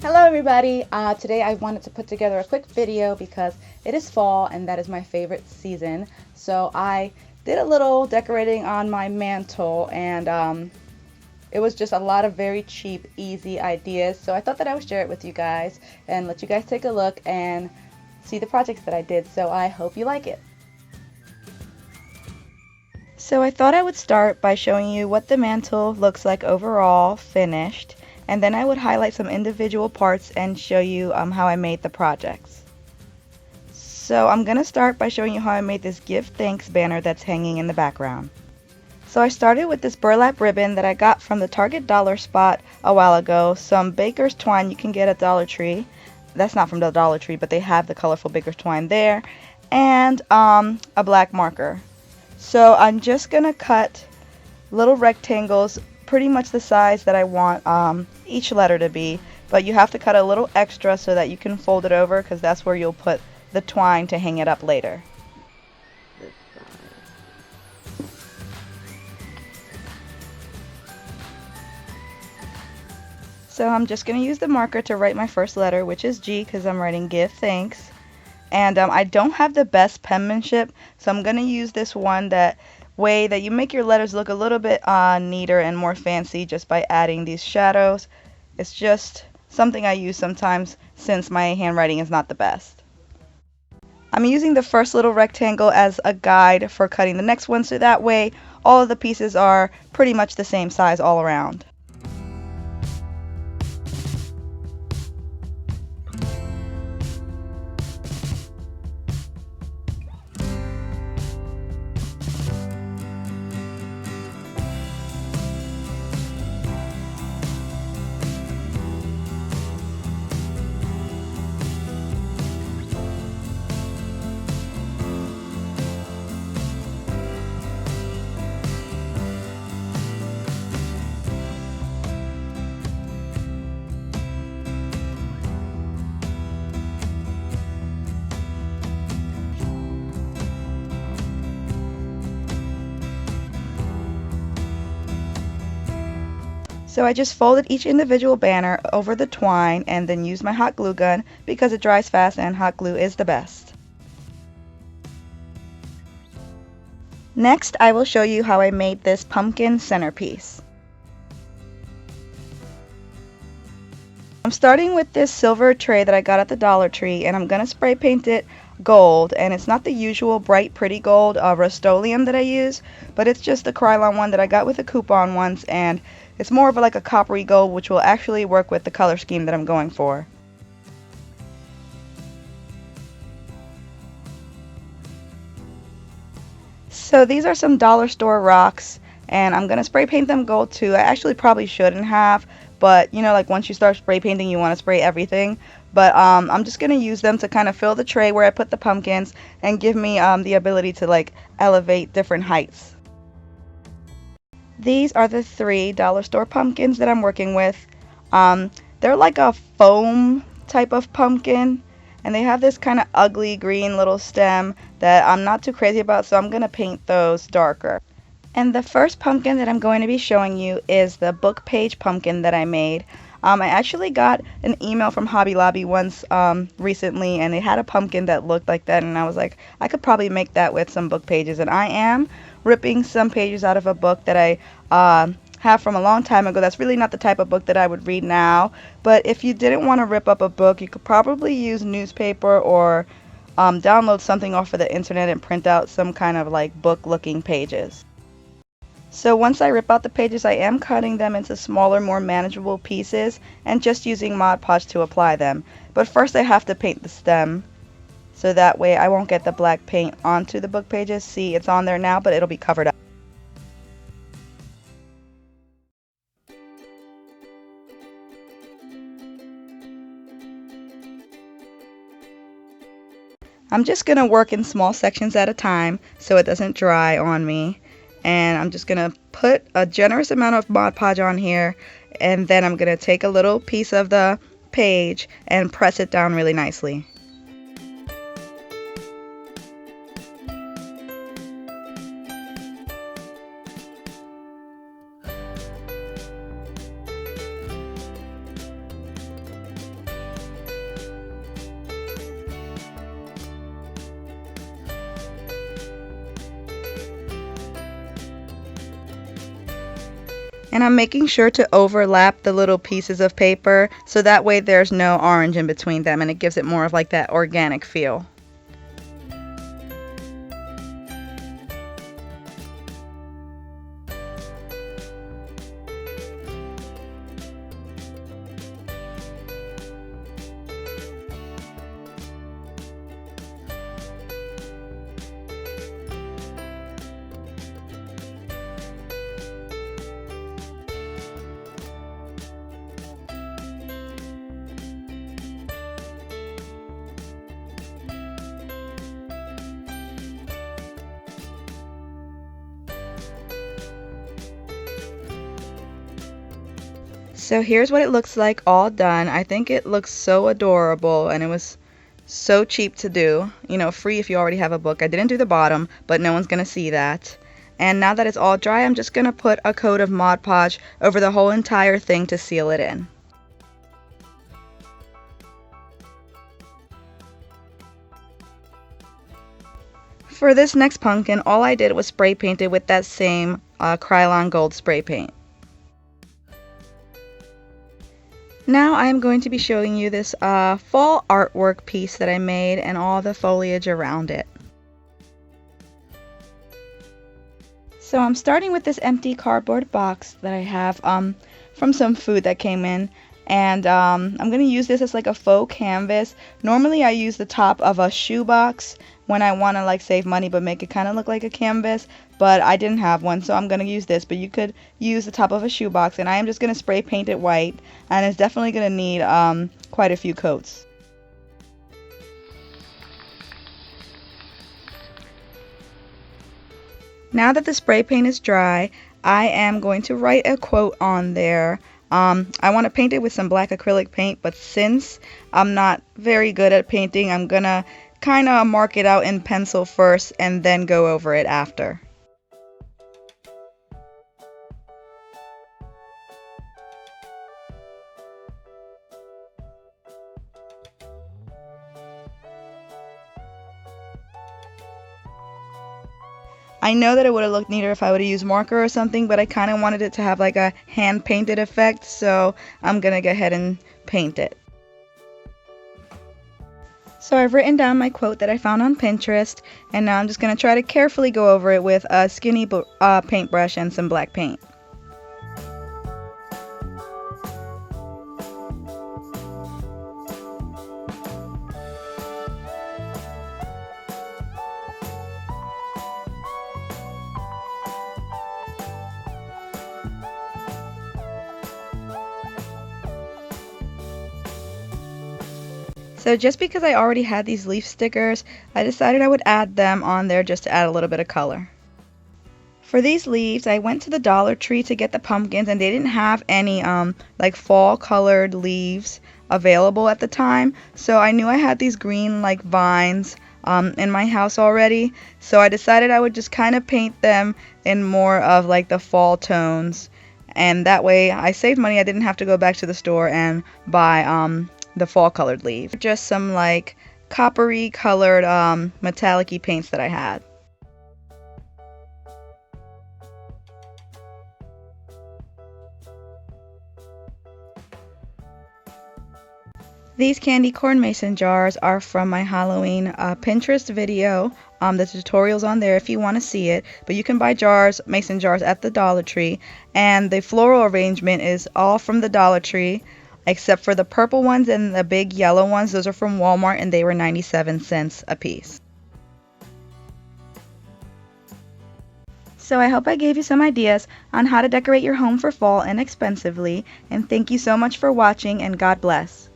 Hello everybody! Today I wanted to put together a quick video because it is fall and that is my favorite season. So I did a little decorating on my mantle and it was just a lot of very cheap, easy ideas. So I thought that I would share it with you guys and let you guys take a look and see the projects that I did. So I hope you like it. So I thought I would start by showing you what the mantle looks like overall, finished, and then I would highlight some individual parts and show you how I made the projects. So I'm going to start by showing you how I made this Give Thanks banner that's hanging in the background. So I started with this burlap ribbon that I got from the Target dollar spot a while ago, some baker's twine you can get at Dollar Tree. That's not from the Dollar Tree, but they have the colorful baker's twine there, and a black marker. So I'm just going to cut little rectangles pretty much the size that I want each letter to be, but you have to cut a little extra so that you can fold it over because that's where you'll put the twine to hang it up later. So I'm just going to use the marker to write my first letter, which is G, because I'm writing Give Thanks. And I don't have the best penmanship, so I'm going to use this one that way that you make your letters look a little bit neater and more fancy just by adding these shadows. It's just something I use sometimes since my handwriting is not the best. I'm using the first little rectangle as a guide for cutting the next one, so that way all of the pieces are pretty much the same size all around. So I just folded each individual banner over the twine and then used my hot glue gun because it dries fast and hot glue is the best. Next, I will show you how I made this pumpkin centerpiece. I'm starting with this silver tray that I got at the Dollar Tree, and I'm going to spray paint it gold, and it's not the usual bright pretty gold Rust-Oleum that I use, but it's just the Krylon one that I got with a coupon once, and it's more of like a coppery gold, which will actually work with the color scheme that I'm going for. So these are some dollar store rocks, and I'm going to spray paint them gold too. I actually probably shouldn't have, but you know, like once you start spray painting, you want to spray everything. But I'm just going to use them to kind of fill the tray where I put the pumpkins and give me the ability to like elevate different heights. These are the three dollar store pumpkins that I'm working with. They're like a foam type of pumpkin, and they have this kind of ugly green little stem that I'm not too crazy about, so I'm going to paint those darker. And the first pumpkin that I'm going to be showing you is the book page pumpkin that I made. I actually got an email from Hobby Lobby once recently, and they had a pumpkin that looked like that, and I was like, I could probably make that with some book pages. And I am ripping some pages out of a book that I have from a long time ago. That's really not the type of book that I would read now, but if you didn't want to rip up a book, you could probably use newspaper or download something off of the internet and print out some kind of like book looking pages. So once I rip out the pages, I am cutting them into smaller, more manageable pieces and just using Mod Podge to apply them. But first I have to paint the stem, so that way I won't get the black paint onto the book pages. See, it's on there now, but it'll be covered up. I'm just going to work in small sections at a time so it doesn't dry on me. And I'm just going to put a generous amount of Mod Podge on here, and then I'm going to take a little piece of the page and press it down really nicely. And I'm making sure to overlap the little pieces of paper so that way there's no orange in between them and it gives it more of like that organic feel. So here's what it looks like all done. I think it looks so adorable and it was so cheap to do. You know, free if you already have a book. I didn't do the bottom, but no one's going to see that. And now that it's all dry, I'm just going to put a coat of Mod Podge over the whole entire thing to seal it in. For this next pumpkin, all I did was spray paint it with that same Krylon Gold spray paint. Now I'm going to be showing you this fall artwork piece that I made and all the foliage around it. So I'm starting with this empty cardboard box that I have from some food that came in, and I'm going to use this as like a faux canvas. Normally I use the top of a shoebox when I want to like save money but make it kind of look like a canvas, but I didn't have one, so I'm going to use this. But you could use the top of a shoebox, and I am just going to spray paint it white, and it's definitely going to need quite a few coats. Now that the spray paint is dry, I am going to write a quote on there. I want to paint it with some black acrylic paint, but since I'm not very good at painting, I'm going to kind of mark it out in pencil first and then go over it after. I know that it would have looked neater if I would have used marker or something, but I kind of wanted it to have like a hand painted effect, so I'm gonna go ahead and paint it. So I've written down my quote that I found on Pinterest, and now I'm just going to try to carefully go over it with a skinny paintbrush and some black paint. So just because I already had these leaf stickers, I decided I would add them on there just to add a little bit of color. For these leaves, I went to the Dollar Tree to get the pumpkins, and they didn't have any like fall colored leaves available at the time. So I knew I had these green like vines in my house already. So I decided I would just kind of paint them in more of like the fall tones. And that way I saved money. I didn't have to go back to the store and buy the fall colored leaf. Just some like coppery colored metallic-y paints that I had. These candy corn mason jars are from my Halloween Pinterest video. The tutorial's on there if you want to see it. But you can buy jars, mason jars at the Dollar Tree. And the floral arrangement is all from the Dollar Tree, except for the purple ones and the big yellow ones. Those are from Walmart, and they were 97 cents a piece. So I hope I gave you some ideas on how to decorate your home for fall inexpensively. And thank you so much for watching, and God bless.